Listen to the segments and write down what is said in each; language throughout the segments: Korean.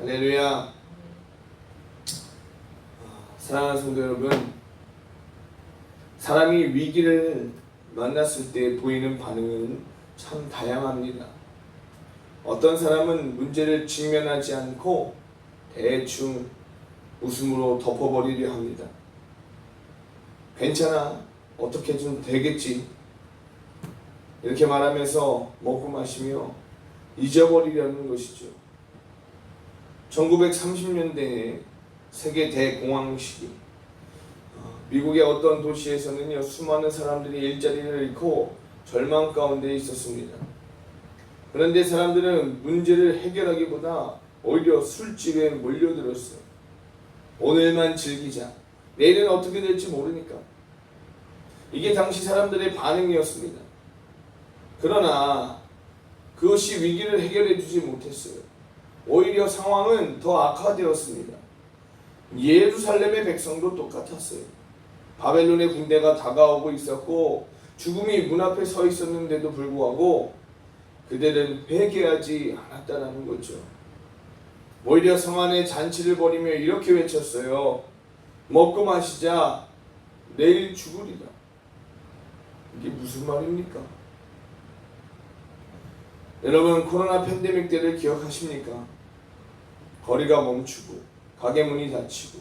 할렐루야. 사랑하는 성도 여러분, 사람이 위기를 만났을 때 보이는 반응은 참 다양합니다. 어떤 사람은 문제를 직면하지 않고 대충 웃음으로 덮어버리려 합니다. 괜찮아, 어떻게 좀 되겠지, 이렇게 말하면서 먹고 마시며 잊어버리려는 것이죠. 1930년대에 세계 대공황 시기, 미국의 어떤 도시에서는요, 수많은 사람들이 일자리를 잃고 절망 가운데 있었습니다. 그런데 사람들은 문제를 해결하기보다 오히려 술집에 몰려들었어요. 오늘만 즐기자, 내일은 어떻게 될지 모르니까. 이게 당시 사람들의 반응이었습니다. 그러나 그것이 위기를 해결해 주지 못했어요. 오히려 상황은 더 악화되었습니다. 예루살렘의 백성도 똑같았어요. 바벨론의 군대가 다가오고 있었고 죽음이 문 앞에 서 있었는데도 불구하고 그들은 회개하지 않았다는 거죠. 오히려 성 안에 잔치를 벌이며 이렇게 외쳤어요. 먹고 마시자, 내일 죽으리라. 이게 무슨 말입니까? 여러분, 코로나 팬데믹 때를 기억하십니까? 거리가 멈추고 가게 문이 닫히고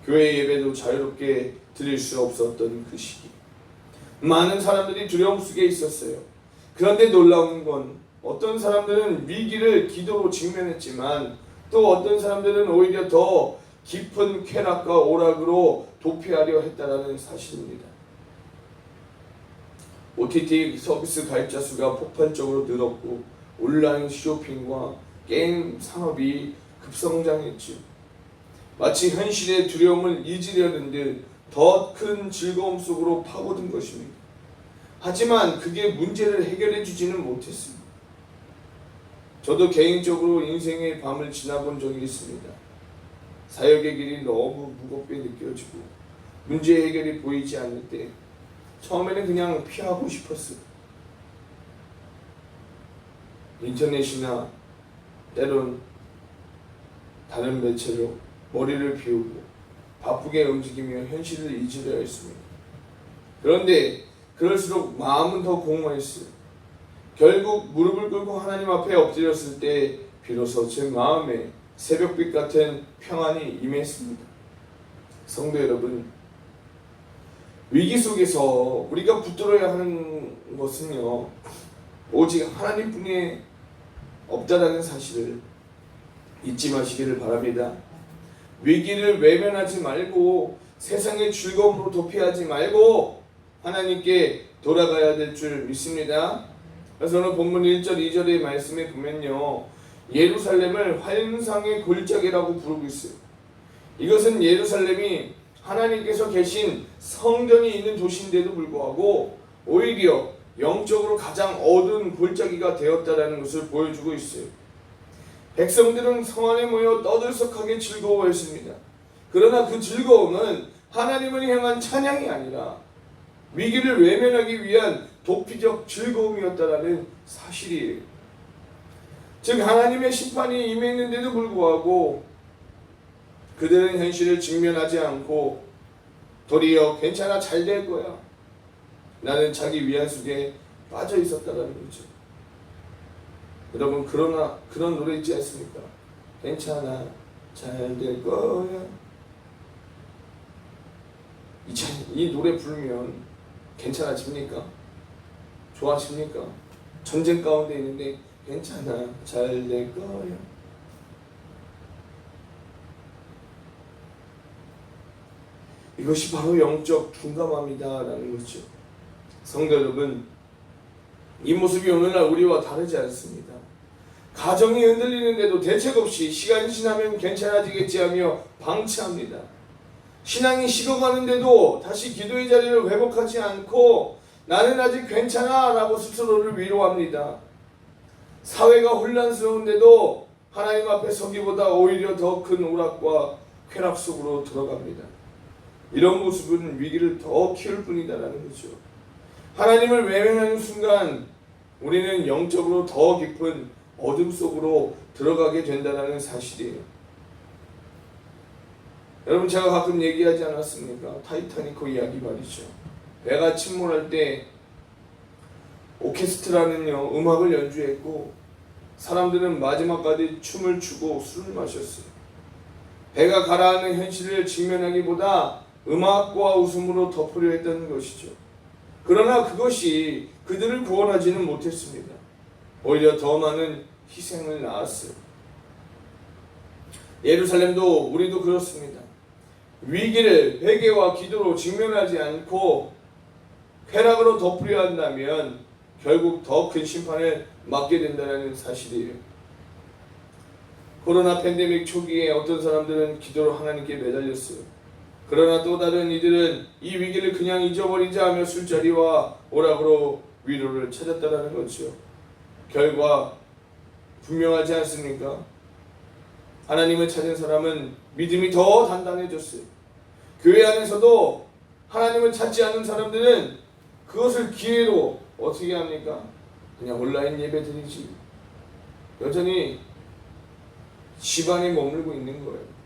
교회 예배도 자유롭게 드릴 수 없었던 그 시기, 많은 사람들이 두려움 속에 있었어요. 그런데 놀라운 건 어떤 사람들은 위기를 기도로 직면했지만 또 어떤 사람들은 오히려 더 깊은 쾌락과 오락으로 도피하려 했다는 사실입니다. OTT 서비스 가입자 수가 폭발적으로 늘었고 온라인 쇼핑과 게임 산업이 급성장했죠. 마치 현실의 두려움을 잊으려는 듯 더 큰 즐거움 속으로 파고든 것입니다. 하지만 그게 문제를 해결해 주지는 못했습니다. 저도 개인적으로 인생의 밤을 지나본 적이 있습니다. 사역의 길이 너무 무겁게 느껴지고 문제 해결이 보이지 않을 때 처음에는 그냥 피하고 싶었어요. 인터넷이나 때론 다른 매체로 머리를 비우고 바쁘게 움직이며 현실을 잊으려 했습니다. 그런데 그럴수록 마음은 더 공허했어요. 결국 무릎을 꿇고 하나님 앞에 엎드렸을 때 비로소 제 마음에 새벽빛 같은 평안이 임했습니다. 성도 여러분, 위기 속에서 우리가 붙들어야 하는 것은요, 오직 하나님뿐이 없다라는 사실을 잊지 마시기를 바랍니다. 위기를 외면하지 말고 세상의 즐거움으로 도피하지 말고 하나님께 돌아가야 될 줄 믿습니다. 그래서 오늘 본문 1절 2절의 말씀에 보면요, 예루살렘을 환상의 골짜기라고 부르고 있어요. 이것은 예루살렘이 하나님께서 계신 성전이 있는 도시인데도 불구하고 오히려 영적으로 가장 어두운 골짜기가 되었다는 것을 보여주고 있어요. 백성들은 성 안에 모여 떠들썩하게 즐거워했습니다. 그러나 그 즐거움은 하나님을 향한 찬양이 아니라 위기를 외면하기 위한 도피적 즐거움이었다는 사실이에요. 즉 하나님의 심판이 임했는데도 불구하고 그들은 현실을 직면하지 않고 도리어 괜찮아, 잘 될 거야, 나는 자기 위안 속에 빠져 있었다는 거죠. 여러분, 그런 노래 있지 않습니까? 괜찮아, 잘 될 거야. 이 노래 부르면 괜찮아집니까? 좋아집니까? 전쟁 가운데 있는데 괜찮아, 잘 될 거야. 이것이 바로 영적 둔감함이다라는 거죠. 성도 여러분, 이 모습이 오늘날 우리와 다르지 않습니다. 가정이 흔들리는데도 대책 없이 시간이 지나면 괜찮아지겠지 하며 방치합니다. 신앙이 식어가는데도 다시 기도의 자리를 회복하지 않고 나는 아직 괜찮아 라고 스스로를 위로합니다. 사회가 혼란스러운데도 하나님 앞에 서기보다 오히려 더 큰 오락과 쾌락 속으로 들어갑니다. 이런 모습은 위기를 더 키울 뿐이다라는 거죠. 하나님을 외면하는 순간 우리는 영적으로 더 깊은 어둠 속으로 들어가게 된다는 사실이에요. 여러분, 제가 가끔 얘기하지 않았습니까? 타이타닉호 이야기 말이죠. 배가 침몰할 때 오케스트라는요 음악을 연주했고 사람들은 마지막까지 춤을 추고 술을 마셨어요. 배가 가라앉는 현실을 직면하기보다 음악과 웃음으로 덮으려 했다는 것이죠. 그러나 그것이 그들을 구원하지는 못했습니다. 오히려 더 많은 희생을 낳았어요. 예루살렘도 우리도 그렇습니다. 위기를 회개와 기도로 직면하지 않고 쾌락으로 덮으려 한다면 결국 더 큰 심판을 맞게 된다는 사실이에요. 코로나 팬데믹 초기에 어떤 사람들은 기도로 하나님께 매달렸어요. 그러나 또 다른 이들은 이 위기를 그냥 잊어버리자 하며 술자리와 오락으로 위로를 찾았다는 거죠. 결과 분명하지 않습니까? 하나님을 찾은 사람은 믿음이 더 단단해졌어요. 교회 안에서도 하나님을 찾지 않는 사람들은 그것을 기회로 어떻게 합니까? 그냥 온라인 예배 드리지. 여전히 집안에 머물고 있는 거예요.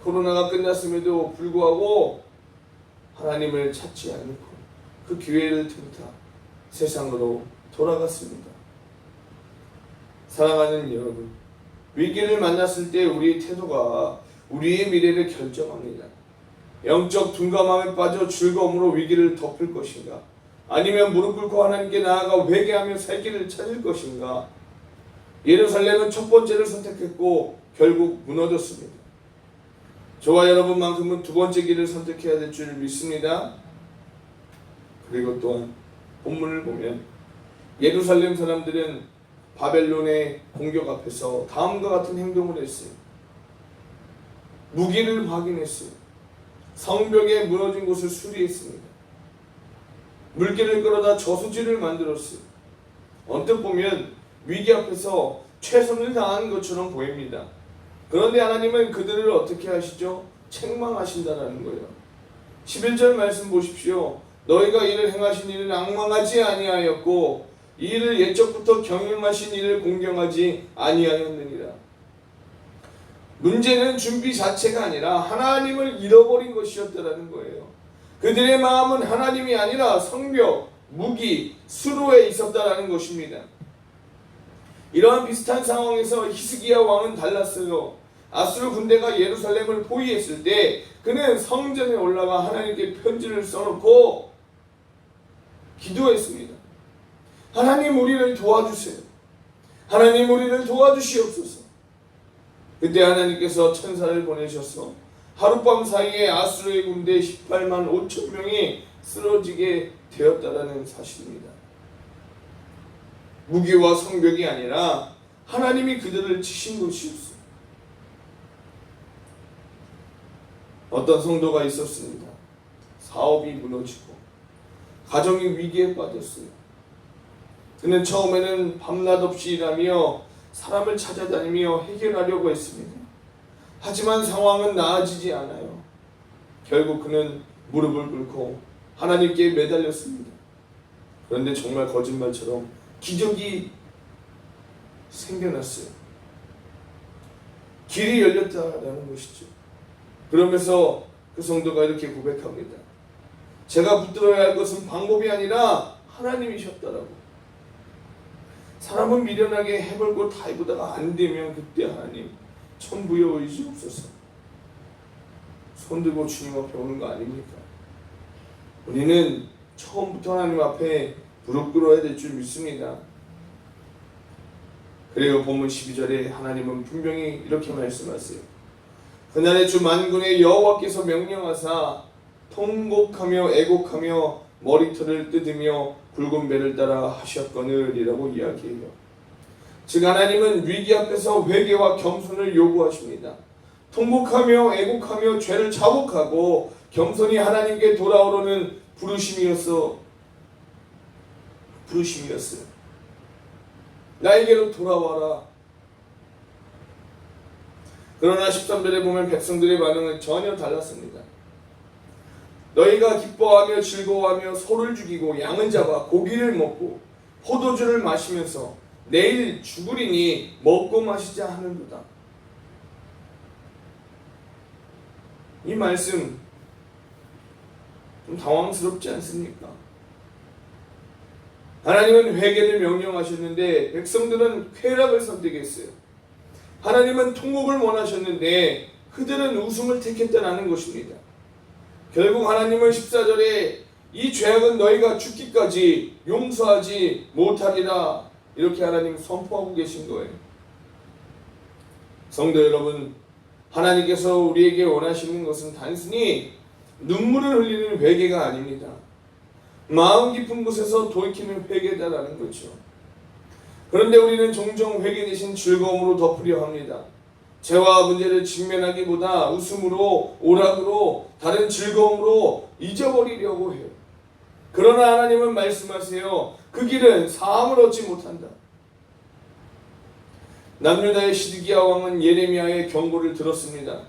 코로나가 끝났음에도 불구하고 하나님을 찾지 않고 그 기회를 틈타 세상으로 돌아갔습니다. 사랑하는 여러분, 위기를 만났을 때 우리의 태도가 우리의 미래를 결정합니다. 영적 둔감함에 빠져 즐거움으로 위기를 덮을 것인가? 아니면 무릎 꿇고 하나님께 나아가 회개하며 살 길을 찾을 것인가? 예루살렘은 첫 번째를 선택했고 결국 무너졌습니다. 저와 여러분만큼은 두 번째 길을 선택해야 될 줄 믿습니다. 그리고 또한 본문을 보면 예루살렘 사람들은 바벨론의 공격 앞에서 다음과 같은 행동을 했어요. 무기를 확인했어요. 성벽에 무너진 곳을 수리했습니다. 물길을 끌어다 저수지를 만들었어요. 언뜻 보면 위기 앞에서 최선을 다한 것처럼 보입니다. 그런데 하나님은 그들을 어떻게 하시죠? 책망하신다는 거예요. 11절 말씀 보십시오. 너희가 이를 행하신 일을 앙망하지 아니하였고 이 일을 옛적부터 경영하신 이를 공경하지 아니하였느니라. 문제는 준비 자체가 아니라 하나님을 잃어버린 것이었다라는 거예요. 그들의 마음은 하나님이 아니라 성벽, 무기, 수로에 있었다라는 것입니다. 이러한 비슷한 상황에서 히스기야 왕은 달랐어요. 아수르 군대가 예루살렘을 포위했을 때 그는 성전에 올라가 하나님께 편지를 써놓고 기도했습니다. 하나님, 우리를 도와주세요. 하나님, 우리를 도와주시옵소서. 그때 하나님께서 천사를 보내셔서 하룻밤 사이에 아수르의 군대 18만 5천 명이 쓰러지게 되었다라는 사실입니다. 무기와 성벽이 아니라 하나님이 그들을 치신 것이었어요. 어떤 성도가 있었습니다. 사업이 무너지고 가정이 위기에 빠졌어요. 그는 처음에는 밤낮 없이 일하며 사람을 찾아다니며 해결하려고 했습니다. 하지만 상황은 나아지지 않아요. 결국 그는 무릎을 꿇고 하나님께 매달렸습니다. 그런데 정말 거짓말처럼 기적이 생겨났어요. 길이 열렸다라는 것이죠. 그러면서 그 성도가 이렇게 고백합니다. 제가 붙들어야 할 것은 방법이 아니라 하나님이셨다라고. 사람은 미련하게 해볼 것 다 해보다가 안 되면 그때 하나님 천부여 의지옵소서. 손들고 주님 앞에 오는 거 아닙니까? 우리는 처음부터 하나님 앞에 무릎 꿇어야 될 줄 믿습니다. 그리고 본문 12절에 하나님은 분명히 이렇게 말씀하세요. 그날의 주 만군의 여호와께서 명령하사 통곡하며 애곡하며 머리털을 뜯으며 굵은 배를 따라 하셨거늘이라고 이야기해요. 즉 하나님은 위기 앞에서 회개와 겸손을 요구하십니다. 통곡하며 애곡하며 죄를 자복하고 겸손히 하나님께 돌아오려는 부르심이었어요. 나에게로 돌아와라. 그러나 13절에 보면 백성들의 반응은 전혀 달랐습니다. 너희가 기뻐하며 즐거워하며 소를 죽이고 양은 잡아 고기를 먹고 포도주를 마시면서 내일 죽으리니 먹고 마시자 하는도다. 이 말씀 좀 당황스럽지 않습니까? 하나님은 회개를 명령하셨는데 백성들은 쾌락을 선택했어요. 하나님은 통곡을 원하셨는데 그들은 웃음을 택했다는 것입니다. 결국 하나님은 14절에 이 죄악은 너희가 죽기까지 용서하지 못하리라 이렇게 하나님 선포하고 계신 거예요. 성도 여러분, 하나님께서 우리에게 원하시는 것은 단순히 눈물을 흘리는 회개가 아닙니다. 마음 깊은 곳에서 돌이키는 회개다라는 거죠. 그런데 우리는 종종 회개 대신 즐거움으로 덮으려 합니다. 죄와 문제를 직면하기보다 웃음으로, 오락으로, 다른 즐거움으로 잊어버리려고 해요. 그러나 하나님은 말씀하세요. 그 길은 사함을 얻지 못한다. 남유다의 시드기야 왕은 예레미야의 경고를 들었습니다.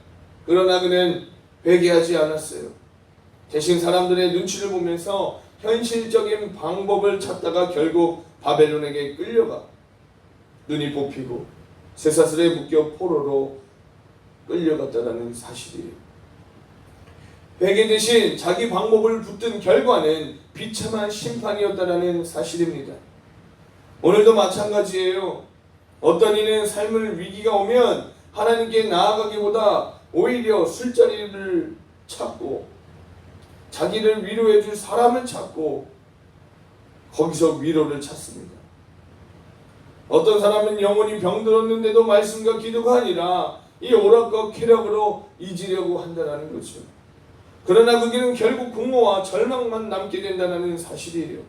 그러나 그는 회개하지 않았어요. 대신 사람들의 눈치를 보면서 현실적인 방법을 찾다가 결국 바벨론에게 끌려가 눈이 뽑히고 쇠사슬에 묶여 포로로 끌려갔다는 사실이에요. 회개 대신 자기 방법을 붙든 결과는 비참한 심판이었다는 사실입니다. 오늘도 마찬가지예요. 어떤 이는 삶을 위기가 오면 하나님께 나아가기보다 오히려 술자리를 찾고 자기를 위로해 줄 사람을 찾고 거기서 위로를 찾습니다. 어떤 사람은 영혼이 병들었는데도 말씀과 기도가 아니라 이 오락과 쾌락으로 잊으려고 한다는 거죠. 그러나 그 길은 결국 공허와 절망만 남게 된다는 사실이에요.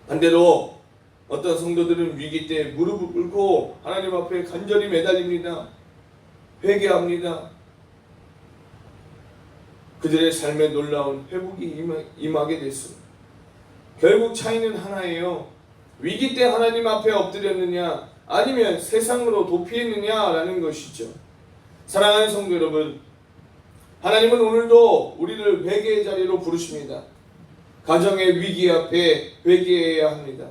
반대로 어떤 성도들은 위기 때 무릎을 꿇고 하나님 앞에 간절히 매달립니다. 회개합니다. 그들의 삶에 놀라운 회복이 임하게 됐습니다. 결국 차이는 하나예요. 위기 때 하나님 앞에 엎드렸느냐 아니면 세상으로 도피했느냐라는 것이죠. 사랑하는 성도 여러분, 하나님은 오늘도 우리를 회개의 자리로 부르십니다. 가정의 위기 앞에 회개해야 합니다.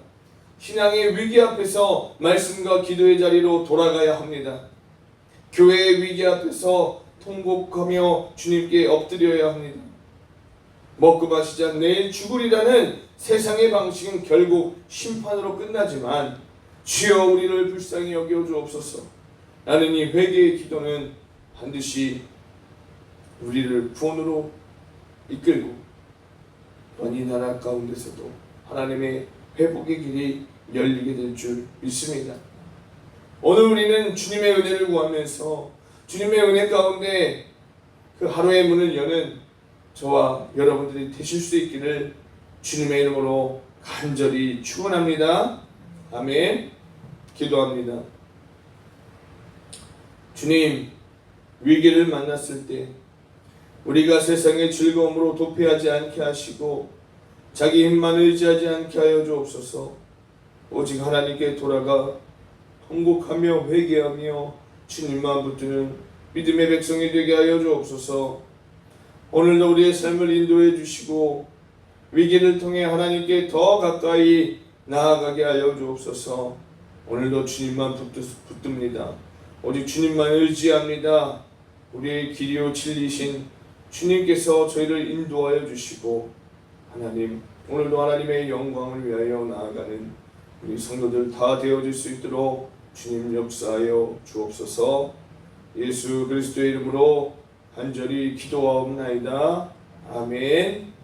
신앙의 위기 앞에서 말씀과 기도의 자리로 돌아가야 합니다. 교회의 위기 앞에서 통곡하며 주님께 엎드려야 합니다. 먹고 마시자 내일 죽으리라는 세상의 방식은 결국 심판으로 끝나지만 주여 우리를 불쌍히 여겨 주옵소서 라는 이 회개의 기도는 반드시 우리를 구원으로 이끌고 또한 이 나라 가운데서도 하나님의 회복의 길이 열리게 될 줄 믿습니다. 오늘 우리는 주님의 은혜를 구하면서 주님의 은혜 가운데 그 하루의 문을 여는 저와 여러분들이 되실 수 있기를 주님의 이름으로 간절히 축원합니다. 아멘. 기도합니다. 주님, 위기를 만났을 때 우리가 세상의 즐거움으로 도피하지 않게 하시고 자기 힘만 의지하지 않게 하여 주옵소서. 오직 하나님께 돌아가 통곡하며 회개하며 주님만 붙드는 믿음의 백성이 되게 하여 주옵소서. 오늘도 우리의 삶을 인도해 주시고 위기를 통해 하나님께 더 가까이 나아가게 하여 주옵소서. 오늘도 주님만 붙듭니다. 오직 주님만 의지합니다. 우리의 길이요 진리신 주님께서 저희를 인도하여 주시고 하나님, 오늘도 하나님의 영광을 위하여 나아가는 우리 성도들 다 되어질 수 있도록 주님 역사하여 주옵소서. 예수 그리스도의 이름으로 간절히 기도하옵나이다. 아멘.